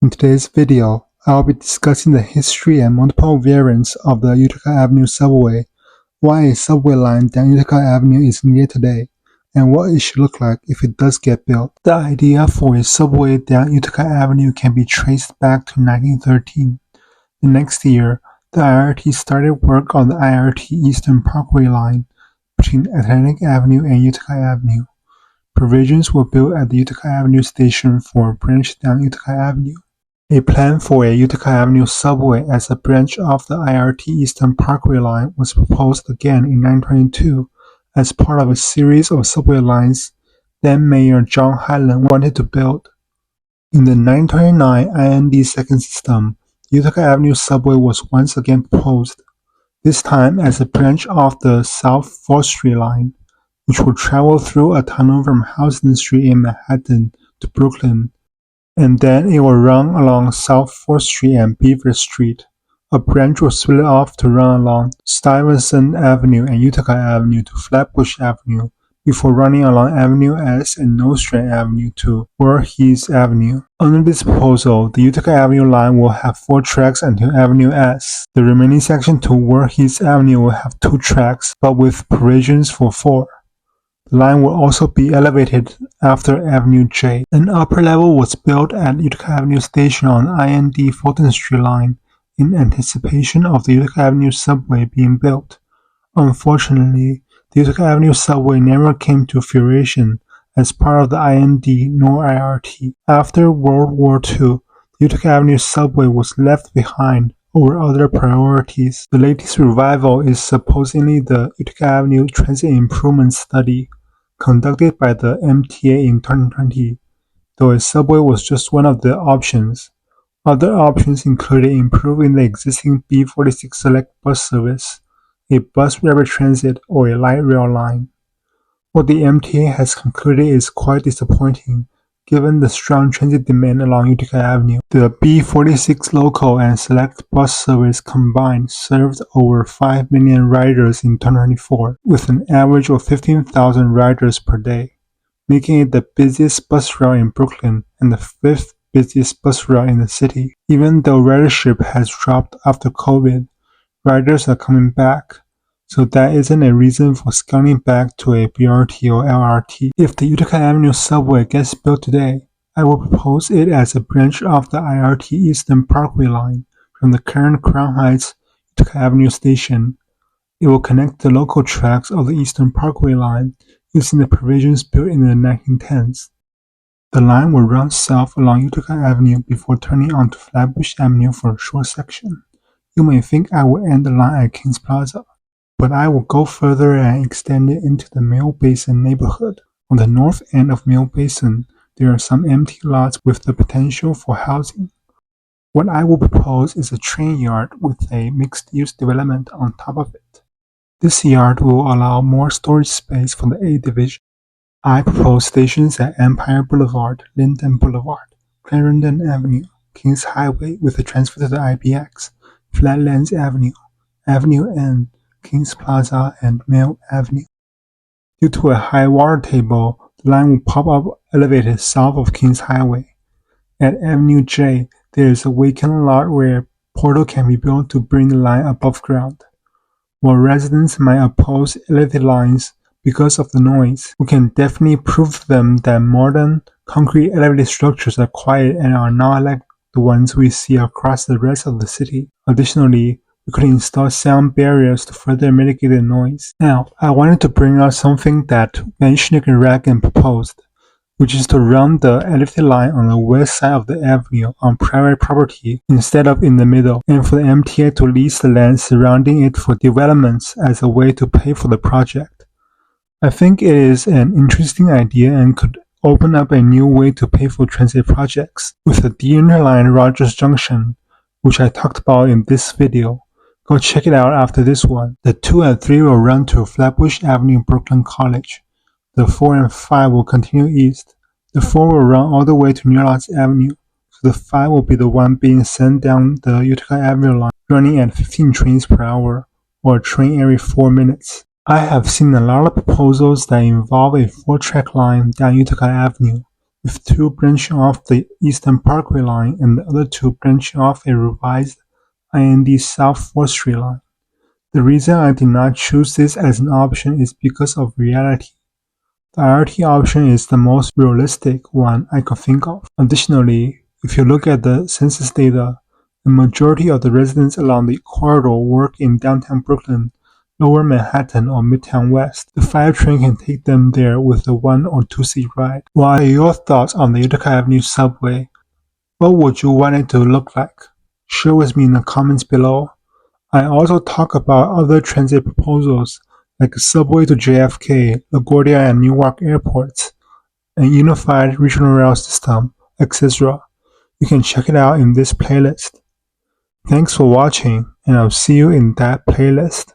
In today's video, I'll be discussing the history and multiple variants of the Utica Avenue Subway, why a subway line down Utica Avenue is needed today, and what it should look like if it does get built. The idea for a subway down Utica Avenue can be traced back to 1913. The next year, the IRT started work on the IRT Eastern Parkway line between Atlantic Avenue and Utica Avenue. Provisions were built at the Utica Avenue station for a branch down Utica Avenue. A plan for a Utica Avenue subway as a branch of the IRT Eastern Parkway line was proposed again in 1922 as part of a series of subway lines then Mayor John Highland wanted to build. In the 1929 IND second system, the Utica Avenue subway was once again proposed, this time as a branch of the South 4th Street line, which would travel through a tunnel from Houston Street in Manhattan to Brooklyn, and then it will run along South 4th Street and Beaver Street. A branch will split off to run along Stuyvesant Avenue and Utica Avenue to Flatbush Avenue, before running along Avenue S and Nostrand Avenue to Voorhees Avenue. Under this proposal, the Utica Avenue line will have 4 tracks until Avenue S. The remaining section to Voorhees Avenue will have 2 tracks, but with provisions for 4. The line will also be elevated after Avenue J. An upper level was built at Utica Avenue Station on IND Fulton Street line in anticipation of the Utica Avenue Subway being built. Unfortunately, the Utica Avenue Subway never came to fruition as part of the IND nor IRT. After World War II, the Utica Avenue Subway was left behind over other priorities. The latest revival is supposedly the Utica Avenue Transit Improvement Study, conducted by the MTA in 2020, though a subway was just one of the options. Other options included improving the existing B46 Select bus service, a bus rapid transit, or a light rail line. What the MTA has concluded is quite disappointing, given the strong transit demand along Utica Avenue. The B46 local and select bus service combined served over 5 million riders in 2024, with an average of 15,000 riders per day, making it the busiest bus route in Brooklyn and the 5th busiest bus route in the city. Even though ridership has dropped after COVID, riders are coming back, so that isn't a reason for scaling back to a BRT or LRT. If the Utica Avenue Subway gets built today, I will propose it as a branch of the IRT Eastern Parkway line from the current Crown Heights Utica Avenue station. It will connect the local tracks of the Eastern Parkway line using the provisions built in the 1910s. The line will run south along Utica Avenue before turning onto Flatbush Avenue for a short section. You may think I will end the line at Kings Plaza, but I will go further and extend it into the Mill Basin neighborhood. On the north end of Mill Basin, there are some empty lots with the potential for housing. What I will propose is a train yard with a mixed-use development on top of it. This yard will allow more storage space for the A division. I propose stations at Empire Boulevard, Linden Boulevard, Clarendon Avenue, Kings Highway with a transfer to the IBX, Flatlands Avenue, Avenue N, Kings Plaza, and Mill Avenue. Due to a high water table, the line will pop up elevated south of Kings Highway. At Avenue J, there is a vacant lot where a portal can be built to bring the line above ground. While residents might oppose elevated lines because of the noise, we can definitely prove to them that modern concrete elevated structures are quiet and are not like the ones we see across the rest of the city. Additionally, we could install sound barriers to further mitigate the noise. Now, I wanted to bring out something that Menschnick and Ragan proposed, which is to run the elevated line on the west side of the avenue on private property instead of in the middle, and for the MTA to lease the land surrounding it for developments as a way to pay for the project. I think it is an interesting idea and could open up a new way to pay for transit projects. With the Deinterlining Rogers Junction, which I talked about in this video, go check it out after this one. The 2 and 3 will run to Flatbush Avenue, Brooklyn College. The 4 and 5 will continue east. The 4 will run all the way to New Orleans Avenue, so the 5 will be the one being sent down the Utica Avenue line, running at 15 trains per hour, or a train every 4 minutes. I have seen a lot of proposals that involve a 4-track line down Utica Avenue, with 2 branching off the Eastern Parkway line and the other 2 branching off a revised IND South 4th Street line. The reason I did not choose this as an option is because of reality. The IRT option is the most realistic one I could think of. Additionally, if you look at the census data, the majority of the residents along the corridor work in downtown Brooklyn, Lower Manhattan, or Midtown West. The 5 train can take them there with a 1 or 2 seat ride. What are your thoughts on the Utica Avenue Subway? What would you want it to look like? Share with me in the comments below. I also talk about other transit proposals like a subway to JFK, LaGuardia and Newark airports, a unified regional rail system, etc. You can check it out in this playlist. Thanks for watching, and I'll see you in that playlist.